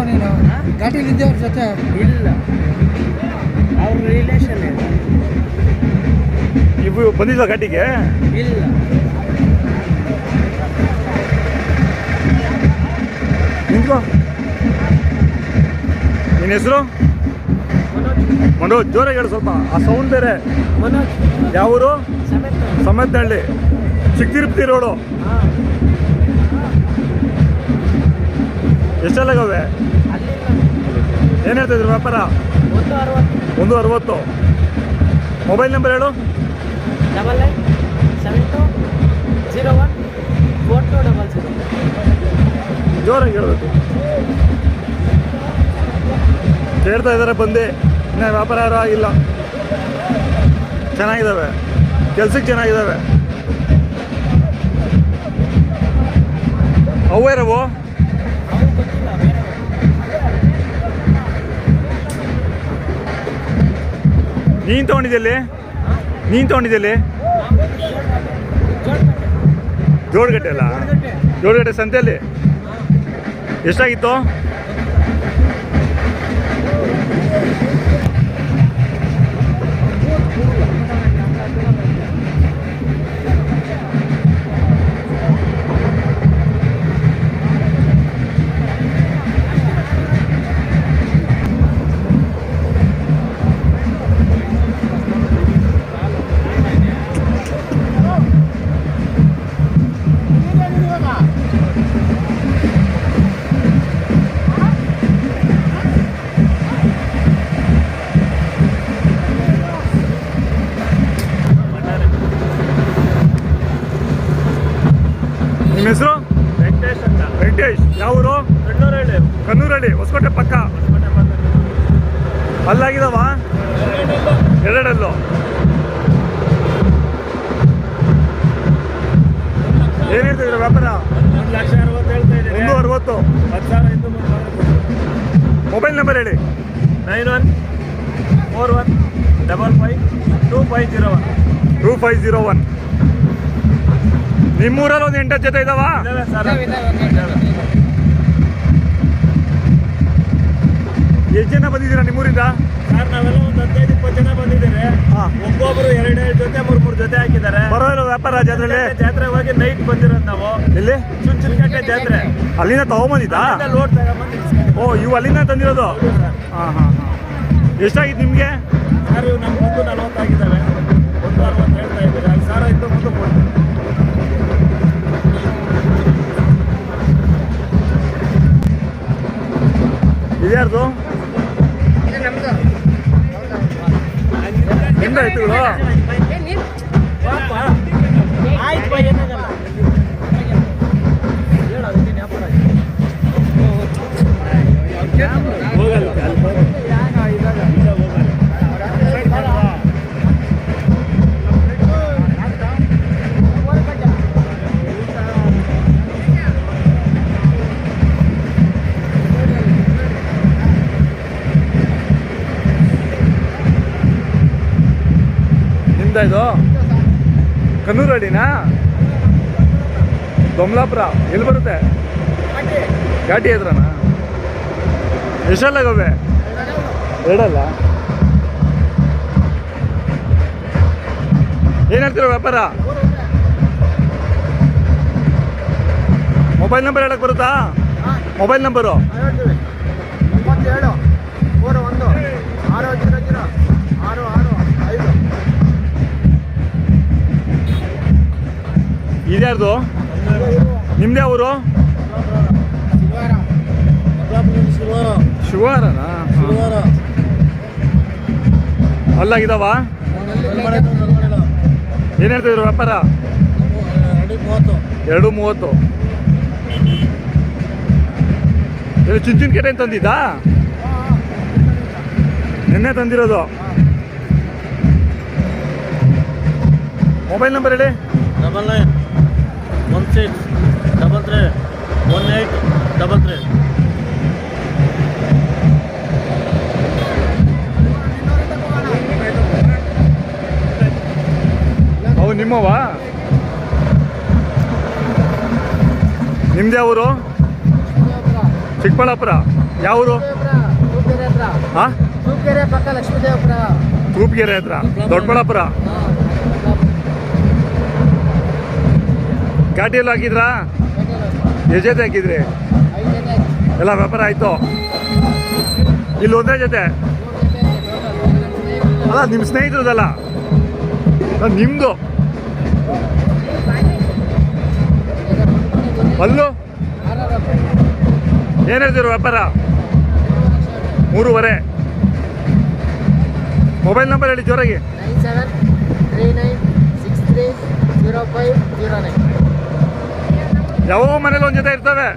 ನೀನು ಘಾಟಿಲಿದ್ದೆ ಅವ್ರ ಜೊತೆ ಇಲ್ಲ, ಅವ್ರ ರಿಲೇಷನ್ ಇಲ್ಲ. ನೀವು ಬಂದಿದ್ದ ಘಾಟಿಗೆ? ಇಲ್ಲ. ನಿಂತ್ಕೋ. ನಿನ್ನ ಹೆಸರು? ಮನೋಜ್. ಜೋರಾಗಿ ಹೇಳು ಸ್ವಲ್ಪ, ಆ ಸೌಂಡ್ ಬೇರೆ. ಮನೋಜ್. ಯಾವೂರು? ಸಮೇತನಹಳ್ಳಿ, ಚಿಕ್ಕತಿರುಪತಿ ರೋಡು. ಎಷ್ಟೆಲ್ಲಾಗವೆ? ಏನು ಹೇಳ್ತಾಯಿದ್ರು ವ್ಯಾಪಾರ? 160. ಮೊಬೈಲ್ ನಂಬರ್ ಹೇಳು. 9972014200. ಜೋರಾಗಿ ಹೇಳಬೇಕು. ಕೇಳ್ತಾ ಇದ್ದಾರೆ ಬಂದು, ಇನ್ನು ವ್ಯಾಪಾರ ಯಾರೂ ಆಗಿಲ್ಲ. ಚೆನ್ನಾಗಿದ್ದಾವೆ, ಕೆಲ್ಸಕ್ಕೆ ಚೆನ್ನಾಗಿದ್ದಾವೆ. ಅವೇರವು ನೀನು ತೊಗೊಂಡಿದ್ದಲ್ಲಿ? ಜೋಡಗಟ್ಟೆ ಅಲ್ಲ, ಜೋಡಗಟ್ಟೆ ಸಂತೆಯಲ್ಲಿ ಎಷ್ಟಾಗಿತ್ತು? ನಿಮ್ಮ ಹೆಸರು? ವೆಂಕಟೇಶ್ ಅಂತ. ವೆಂಕಟೇಶ್. ಯಾವೂರು? ಕನ್ನೂರಹಳ್ಳಿ, ಹೊಸಕೋಟೆ ಪಕ್ಕ. ಅಲ್ಲಾಗಿದಾವ? ಎರಡಲ್ಲೂ. ಏನು ಹೇಳ್ತಿದ್ರು ವ್ಯಾಪಾರ? 1,60,000 ಹೇಳ್ತಾ ಇದ್ದೀರಿ. 160. 10,000 ಮೊಬೈಲ್ ನಂಬರ್ ಹೇಳಿ. 9141552501. 2501. ನಿಮ್ಮೂರಲ್ಲಿ ಒಂದು 8 ಜೊತೆ ಇದಾವ? ಎಷ್ಟು ಜನ ಬಂದಿದ್ದೀರಾ ನಿಮ್ಮೂರಿಂದ? ಸರ್, ನಾವೆಲ್ಲ ಒಂದು 15-20 ಜನ ಬಂದಿದ್ದೇವೆ. ಒಬ್ಬೊಬ್ರು 2 ಜೊತೆ 3 ಜೊತೆ ಹಾಕಿದ್ದಾರೆ. ಪರವಾಗಿಲ್ಲ ವ್ಯಾಪಾರ ಜಾತ್ರೆಯಲ್ಲಿ? ಜಾತ್ರೆ ಹೋಗಿ ನೈಟ್ ಬಂದಿರೋದು ನಾವು. ಎಲ್ಲಿ? ಚುಂಚನಕಟ್ಟೆ ಜಾತ್ರೆ. ಅಲ್ಲಿಂದ ತಗೊಂಬಂದಿದ್ದಾ? ಲೋಡ್ ತಗೊಂಬಂದು. ಓ, ಇವು ಅಲ್ಲಿಂದ ತಂದಿರೋದು? ಹಾಂ ಹಾಂ ಹಾಂ. ಎಷ್ಟಾಗಿತ್ತು ನಿಮಗೆ? ಸರ್, ಇವು ನಮ್ಮ 140 ಆಗಿದ್ದಾವೆ. 160 ಹೇಳ್ತಾ ಇದ್ದೀವಿ. 5,000 ಇದ್ದು ಮುಂದೆ ಕೊಡ್ತೀವಿ. ಇದ್ಯಾರ್ದು? ನಿಮ್ದ ಎತ್ತುಗಳು? ಆಯ್ತು ಬೈ, ಏನಾಗಲ್ಲ. ಇದು ಕನ್ನೂರಹಳ್ಳಿನಾ? ದೊಮ್ಲಾಪುರ ಎಲ್ಲಿ ಬರುತ್ತೆ? ಘಾಟಿ ಹತ್ರನಾ? ಎಷ್ಟೆಲ್ಲಾಗವೆ? ಎರಡಲ್ಲ. ಏನು ಹೇಳ್ತೀರ ವ್ಯಾಪಾರ? ಮೊಬೈಲ್ ನಂಬರ್ ಹೇಳಕ್ ಬರುತ್ತಾ? Mobile number 973161600605. ಇದ್ಯಾರ್ದು? ನಿಮ್ದೇ ಊರು? ಶಿವಾರನಾ? ಅಲ್ಲಾಗಿದಾವ? ಏನು ಹೇಳ್ತಿದ್ರು ವ್ಯಾಪಾರ? 230. ಇದು ಚುಂಚನಕಟ್ಟೆ ಅಂತ ತಂದಿದ್ದಾ? ನಿನ್ನೆ ತಂದಿರೋದು. ಮೊಬೈಲ್ ನಂಬರ್ ಹೇಳಿ. 9916331833. ಅವು ನಿಮ್ಮವಾ? ನಿಮ್ದು ಯಾವ ಊರು? ಚಿಕ್ಕಬಳ್ಳಾಪುರ. ಯಾವರು ತೂಪ್ಗೆರೆ ಹತ್ರ ಹಾಂ ತೂಪ್ಗೆರೆ ಪಕ್ಕ ಲಕ್ಷ್ಮೀದೇವಪುರ. ತೂಪ್ಗೆರೆ ಹತ್ರ ದೊಡ್ಡಬಳ್ಳಾಪುರ. ಘಾಟಿಯಲ್ಲಿ ಹಾಕಿದ್ರಾ? ಎಷ್ಟು ಜೊತೆ ಹಾಕಿದ್ರಿ? 5 ಜೊತೆ ಆಯ್ತು. ಎಲ್ಲ ವ್ಯಾಪಾರ ಆಯಿತು. ಇಲ್ಲಿ ಒಂದೇ ಜೊತೆ 3 ಜೊತೆ ಆಯ್ತು. ಅಲ್ಲ ನಿಮ್ಮ ಸ್ನೇಹಿತರದಲ್ಲ, ನಿಮ್ಮದು ಅಲ್ಲೂ ಏನು ಹೇಳ್ತೀರ ವ್ಯಾಪಾರ? 3.5. ಮೊಬೈಲ್ ನಂಬರ್ ಹೇಳಿ ಜೋರಾಗಿ. 9739630509. ಯಾವ ಮನೇಲಿ ಒಂದು ಜೊತೆ ಇರ್ತವೆ.